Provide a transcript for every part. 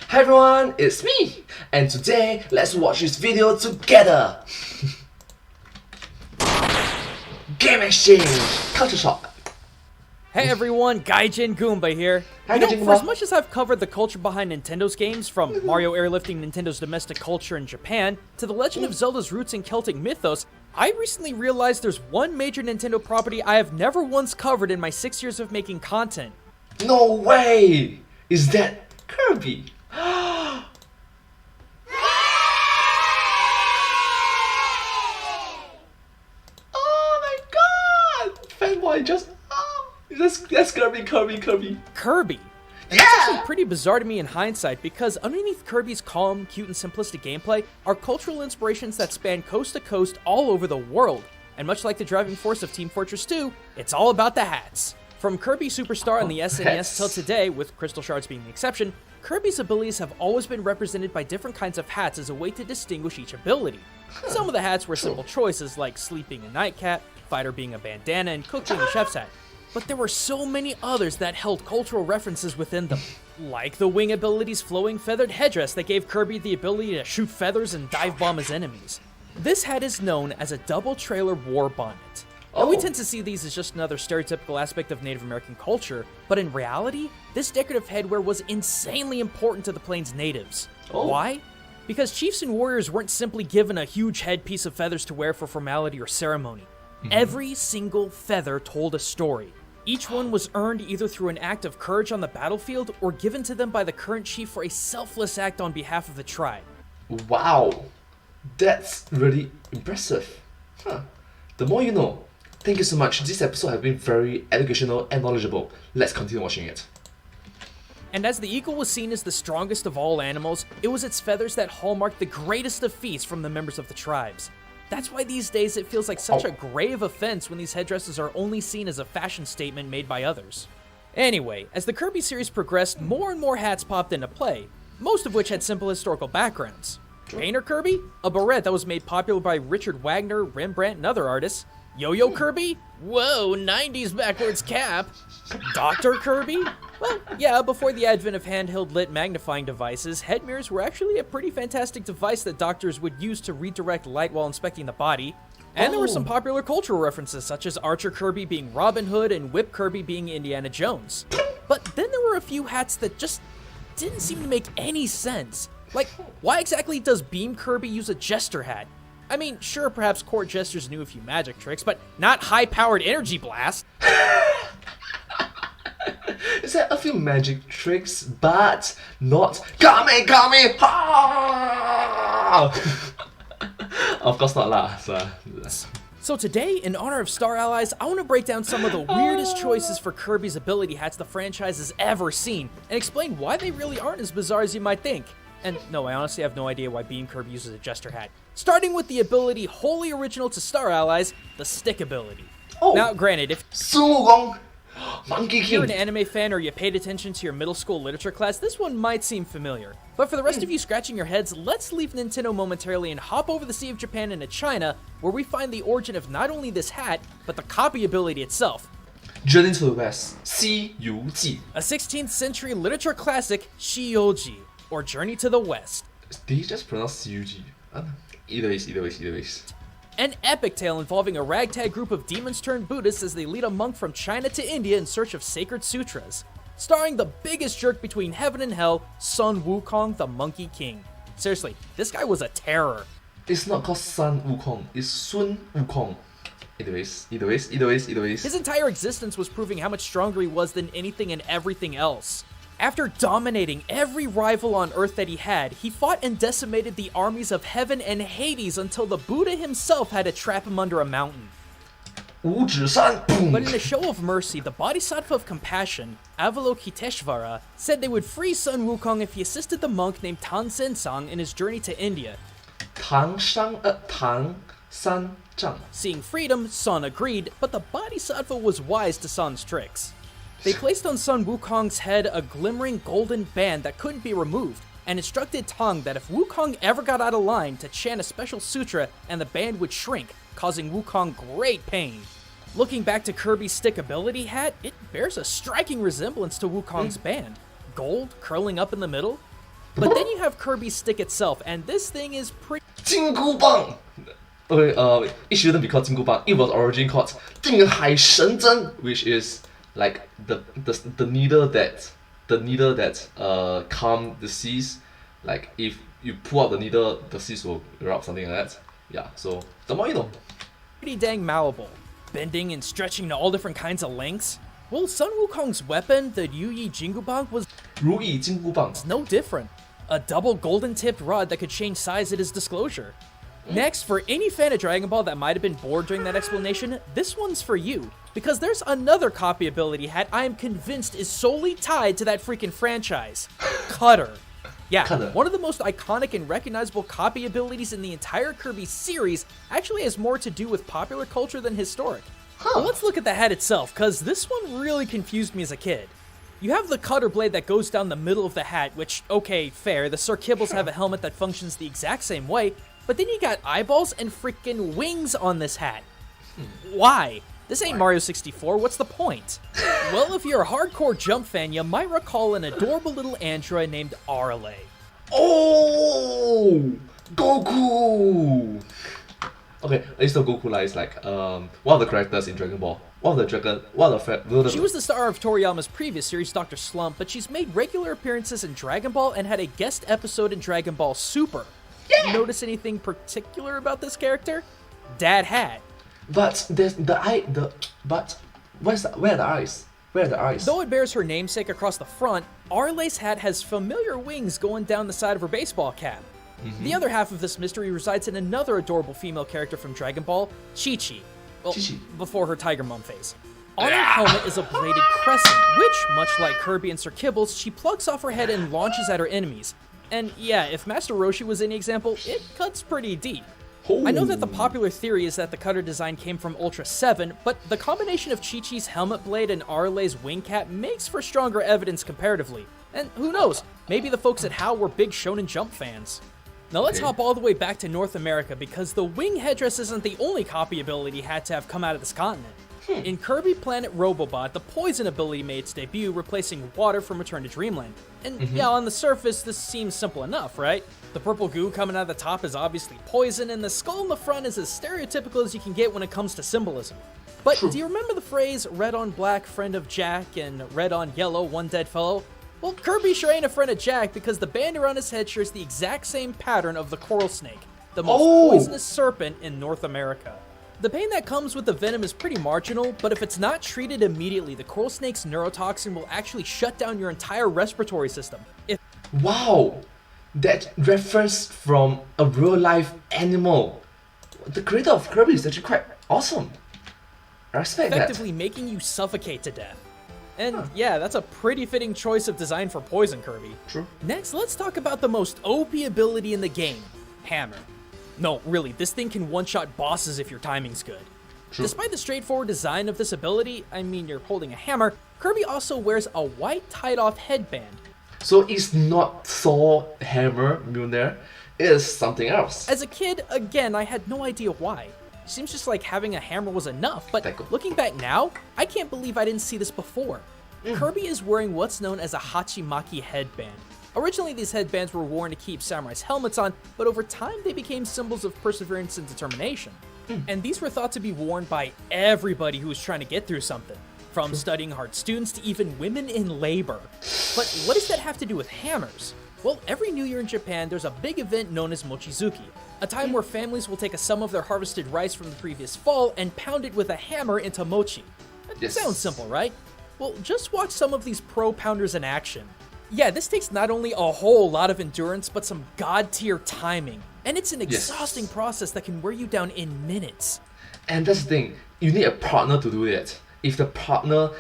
Hi everyone, it's me, and today let's watch this video together. Game exchange, culture shock. Hey everyone, Gaijin Goombah here. Hi, For Goombah. as much as I've covered the culture behind Nintendo's games, from Mario airlifting Nintendo's domestic culture in Japan to The Legend of Zelda's roots in Celtic mythos, I recently realized there's one major Nintendo property I have never once covered in my 6 years of making content. No way! Is that Kirby? Oh my god! Fanboy just... That's Kirby. Kirby. And Yeah! It's actually pretty bizarre to me in hindsight because underneath Kirby's calm, cute, and simplistic gameplay are cultural inspirations that span coast to coast all over the world. And much like the driving force of Team Fortress 2, it's all about the hats. From Kirby Superstar on the SNES till today, with Crystal Shards being the exception, Kirby's abilities have always been represented by different kinds of hats as a way to distinguish each ability. Some of the hats were simple choices like Sleep being a nightcap, Fighter being a bandana, and Cook being a chef's hat. But there were so many others that held cultural references within them, like the wing ability's flowing feathered headdress that gave Kirby the ability to shoot feathers and dive bomb his enemies. This hat is known as a double trailer war bonnet. Now, we tend to see these as just another stereotypical aspect of Native American culture, but in reality, this decorative headwear was insanely important to the plains natives. Why? Because chiefs and warriors weren't simply given a huge headpiece of feathers to wear for formality or ceremony. Every single feather told a story. Each one was earned either through an act of courage on the battlefield or given to them by the current chief for a selfless act on behalf of the tribe. Wow, that's really impressive. The more you know. Thank you so much. This episode has been very educational and knowledgeable. Let's continue watching it. And as the eagle was seen as the strongest of all animals, it was its feathers that hallmarked the greatest of feats from the members of the tribes. That's why these days it feels like such a grave offense when these headdresses are only seen as a fashion statement made by others. Anyway, as the Kirby series progressed, more and more hats popped into play, most of which had simple historical backgrounds. Painter Kirby? A beret that was made popular by Richard Wagner, Rembrandt, and other artists. Yo-Yo Kirby? Whoa, 90s backwards cap. Dr. Kirby? Well, yeah, before the advent of handheld lit magnifying devices, head mirrors were actually a pretty fantastic device that doctors would use to redirect light while inspecting the body. And there were some popular cultural references, such as Archer Kirby being Robin Hood and Whip Kirby being Indiana Jones. But then there were a few hats that just didn't seem to make any sense. Like, why exactly does Beam Kirby use a jester hat? I mean, sure, perhaps court jesters knew a few magic tricks, but not high-powered energy blast. Is that a few magic tricks, but not Kame! Of course not lah. So today, in honor of Star Allies, I want to break down some of the weirdest choices for Kirby's ability hats the franchise has ever seen, and explain why they really aren't as bizarre as you might think. And no, I honestly have no idea why Beam Kirby uses a jester hat. Starting with the ability wholly original to Star Allies, the stick ability. Now, granted, if Monkey you're an King. anime fan or you paid attention to your middle school literature class, this one might seem familiar. But for the rest of you scratching your heads, let's leave Nintendo momentarily and hop over the Sea of Japan into China, where we find the origin of not only this hat, but the copy ability itself. Journey to the West. 西游记. A 16th century literature classic, 西游记, or Journey to the West. Did you just pronounce 西游记? Either ways. An epic tale involving a ragtag group of demons turned Buddhists as they lead a monk from China to India in search of sacred sutras. Starring the biggest jerk between heaven and hell, Sun Wukong, the Monkey King. Seriously, this guy was a terror. It's not called Sun Wukong, it's Sun Wukong. Either ways. His entire existence was proving how much stronger he was than anything and everything else. After dominating every rival on Earth that he had, he fought and decimated the armies of Heaven and Hades until the Buddha himself had to trap him under a mountain. 五指山, boom. But in a show of mercy, the Bodhisattva of Compassion, Avalokiteshvara, said they would free Sun Wukong if he assisted the monk named Tan Sensang in his journey to India. 唐三藏. Seeing freedom, Sun agreed, but the Bodhisattva was wise to Sun's tricks. They placed on Sun Wukong's head a glimmering golden band that couldn't be removed, and instructed Tang that if Wukong ever got out of line to chant a special sutra and the band would shrink, causing Wukong great pain. Looking back to Kirby's stick ability hat, it bears a striking resemblance to Wukong's band. Gold, curling up in the middle. But then you have Kirby's stick itself, and this thing is pretty 金箍棒. Okay, it shouldn't be called 金箍棒. It was originally called 定海神针, which is like the needle that calm the seas. Like if you pull out the needle, the seas will erupt, something like that. Yeah, so the more you know. pretty dang malleable, bending and stretching to all different kinds of lengths. Well, Sun Wukong's weapon, the 𝐊𝐢𝐫𝐤 Goombah, was 如意金箍棒. no different. A double golden-tipped rod that could change size at his disclosure. Next, for any fan of Dragon Ball that might have been bored during that explanation, this one's for you. Because there's another copy ability hat I am convinced is solely tied to that freaking franchise. Cutter. Yeah, Cutter. One of the most iconic and recognizable copy abilities in the entire Kirby series actually has more to do with popular culture than historic. But let's look at the hat itself, cause this one really confused me as a kid. You have the cutter blade that goes down the middle of the hat, which, okay, fair, the Sir Kibbles have a helmet that functions the exact same way, but then you got eyeballs and freaking wings on this hat. Why? This ain't Mario 64, what's the point? Well, if you're a hardcore Jump fan, you might recall an adorable little android named 𝐴𝐫𝐢𝐫𝐤. Oh, Goku. Okay, at least the Goku is like one of the characters in Dragon Ball. She was the star of Toriyama's previous series, Dr. Slump, but she's made regular appearances in Dragon Ball and had a guest episode in Dragon Ball Super. Yeah. Notice anything particular about this character? Dad hat. But there's where are the eyes? Where are the eyes? Though it bears her namesake across the front, 𝐴𝐫𝐢𝐫𝐤's hat has familiar wings going down the side of her baseball cap. The other half of this mystery resides in another adorable female character from Dragon Ball, 𝐊𝐤𝐫. Well, before her Tiger Mom phase. On her helmet is a bladed crescent, which, much like Kirby and Sir Kibbles, she plucks off her head and launches at her enemies. And yeah, if Master Roshi was any example, it cuts pretty deep. I know that the popular theory is that the cutter design came from Ultra 7, but the combination of 𝐊𝐤𝐫's helmet blade and 𝐴𝐫𝐢𝐫𝐤's wing cap makes for stronger evidence comparatively. And who knows, maybe the folks at 𝐊𝐤 were big Shonen Jump fans. Now let's hop all the way back to North America because the wing headdress isn't the only copy ability had to have come out of this continent. In Kirby Planet Robobot, the poison ability made its debut, replacing water from Return to Dreamland. And yeah, on the surface, this seems simple enough, right? The purple goo coming out of the top is obviously poison, and the skull in the front is as stereotypical as you can get when it comes to symbolism. But do you remember the phrase, red on black, friend of Jack, and red on yellow, one dead fellow? Well, Kirby sure ain't a friend of Jack because the band around his head shares the exact same pattern of the coral snake, the most poisonous serpent in North America. The pain that comes with the venom is pretty marginal, but if it's not treated immediately, the coral snake's neurotoxin will actually shut down your entire respiratory system. Wow! That reference from a real-life animal. The creator of Kirby is actually quite awesome. I respect that. Effectively making you suffocate to death. And yeah, that's a pretty fitting choice of design for Poison Kirby. True. Next, let's talk about the most OP ability in the game, Hammer. No, really, this thing can one-shot bosses if your timing's good. True. Despite the straightforward design of this ability, I mean you're holding a hammer, Kirby also wears a white tied-off headband. So it's not Thor hammer, Mjolnir, it is something else. As a kid, again, I had no idea why. Seems just like having a hammer was enough, but looking back now, I can't believe I didn't see this before. Kirby is wearing what's known as a Hachimaki headband. Originally, these headbands were worn to keep samurai's helmets on, but over time they became symbols of perseverance and determination. And these were thought to be worn by everybody who was trying to get through something, from studying hard students to even women in labor. But what does that have to do with hammers? Well, every New Year in Japan, there's a big event known as Mochizuki, a time where families will take a sum of their harvested rice from the previous fall and pound it with a hammer into mochi. That sounds simple, right? Well, just watch some of these pro pounders in action. Yeah, this takes not only a whole lot of endurance, but some god-tier timing. And it's an exhausting process that can wear you down in minutes. And that's the thing, you need a partner to do that. If the partner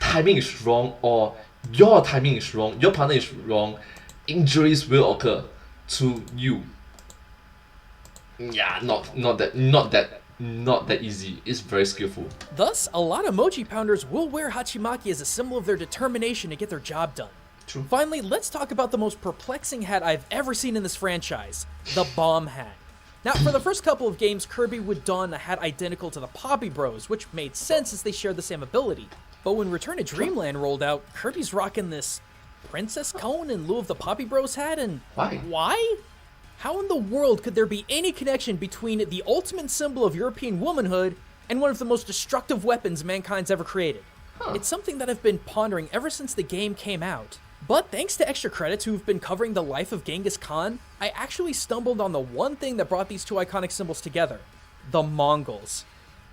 timing is wrong or your timing is wrong, your partner is wrong, injuries will occur to you. Yeah, not that easy. It's very skillful. Thus, a lot of mochi pounders will wear Hachimaki as a symbol of their determination to get their job done. True. Finally, let's talk about the most perplexing hat I've ever seen in this franchise, the bomb hat. Now, for the first couple of games, Kirby would don a hat identical to the Poppy Bros, which made sense as they shared the same ability. But when Return to Dreamland rolled out, Kirby's rocking this Princess cone in lieu of the Poppy Bros hat, and Why? why? How in the world could there be any connection between the ultimate symbol of European womanhood and one of the most destructive weapons mankind's ever created? It's something that I've been pondering ever since the game came out. But thanks to extra credits who've been covering the life of Genghis Khan, I actually stumbled on the one thing that brought these two iconic symbols together: the Mongols.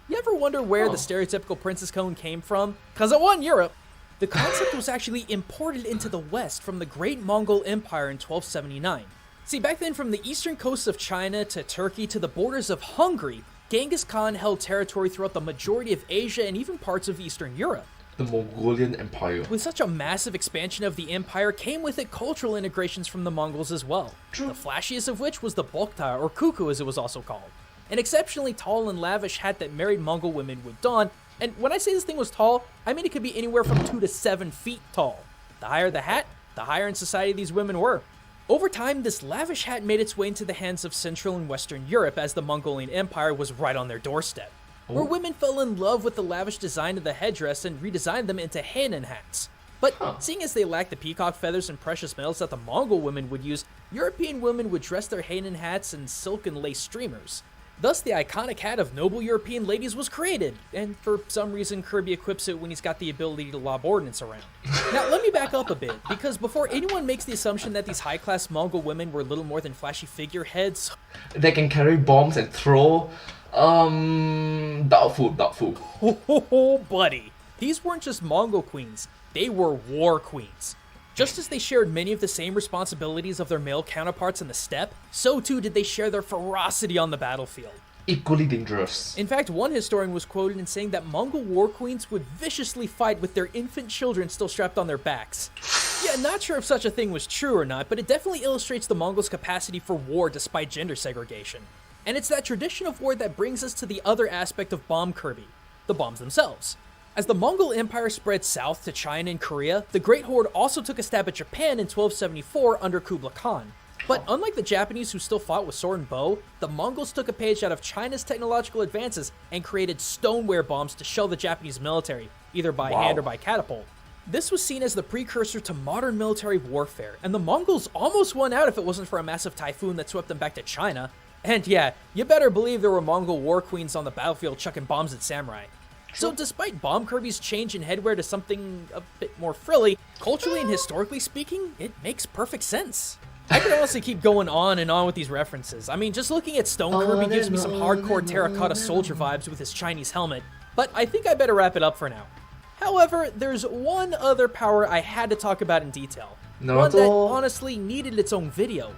You ever wonder where the stereotypical princess cone came from? Cause it won Europe! The concept was actually imported into the West from the Great Mongol Empire in 1279. See, back then, from the eastern coasts of China to Turkey to the borders of Hungary, Genghis Khan held territory throughout the majority of Asia and even parts of Eastern Europe. The Mongolian Empire. With such a massive expansion of the empire came with it cultural integrations from the Mongols as well. True. The flashiest of which was the Bokta, or Kuku as it was also called. An exceptionally tall and lavish hat that married Mongol women would don, and when I say this thing was tall, I mean it could be anywhere from 2 to 7 feet tall. The higher the hat, the higher in society these women were. Over time, this lavish hat made its way into the hands of Central and Western Europe as the Mongolian Empire was right on their doorstep, where women fell in love with the lavish design of the headdress and redesigned them into Hainan hats. But seeing as they lacked the peacock feathers and precious metals that the Mongol women would use, European women would dress their Hainan hats in silk and lace streamers. Thus, the iconic hat of noble European ladies was created, and for some reason Kirby equips it when he's got the ability to lob ordnance around. Now, let me back up a bit, because before anyone makes the assumption that these high-class Mongol women were little more than flashy figureheads... They can carry bombs and throw... doubtful. Oh, buddy. These weren't just Mongol queens, they were war queens. Just as they shared many of the same responsibilities of their male counterparts in the steppe, so too did they share their ferocity on the battlefield. Equally dangerous. In fact, one historian was quoted in saying that Mongol war queens would viciously fight with their infant children still strapped on their backs. Yeah, not sure if such a thing was true or not, but it definitely illustrates the Mongols' capacity for war despite gender segregation. And it's that tradition of war that brings us to the other aspect of Bomb Kirby, the bombs themselves. As the Mongol Empire spread south to China and Korea, the Great Horde also took a stab at Japan in 1274 under Kublai Khan. But unlike the Japanese who still fought with sword and bow, the Mongols took a page out of China's technological advances and created stoneware bombs to shell the Japanese military, either by hand or by catapult. This was seen as the precursor to modern military warfare, and the Mongols almost won out if it wasn't for a massive typhoon that swept them back to China. And yeah, you better believe there were Mongol war queens on the battlefield chucking bombs at samurai. So despite Bomb Kirby's change in headwear to something a bit more frilly, culturally and historically speaking, it makes perfect sense. I could honestly keep going on and on with these references. I mean, just looking at Stone Kirby gives me some hardcore terracotta soldier vibes with his Chinese helmet, but I think I better wrap it up for now. However, there's one other power I had to talk about in detail. One that honestly needed its own video.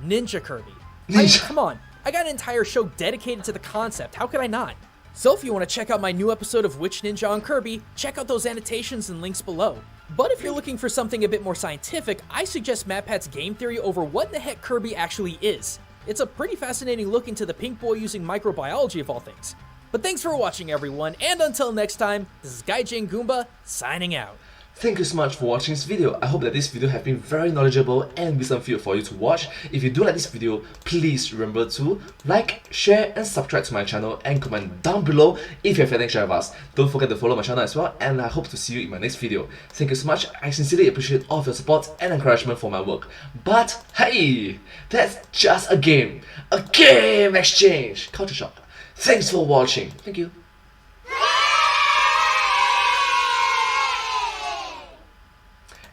Ninja Kirby. I mean, come on, I got an entire show dedicated to the concept, how could I not? So if you want to check out my new episode of Which Ninja on Kirby, check out those annotations and links below. But if you're looking for something a bit more scientific, I suggest MatPat's game theory over what the heck Kirby actually is. It's a pretty fascinating look into the pink boy using microbiology of all things. But thanks for watching everyone, and until next time, this is Gaijin Goombah, signing out. Thank you so much for watching this video. I hope that this video has been very knowledgeable and wisdom filled for you to watch. If you do like this video, please remember to like, share and subscribe to my channel and comment down below if you have anything to share with us. Don't forget to follow my channel as well, and I hope to see you in my next video. Thank you so much. I sincerely appreciate all of your support and encouragement for my work. But hey, that's just a game exchange. Culture shock. Thanks for watching. Thank you.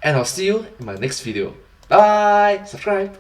And I'll see you in my next video. Bye! Subscribe!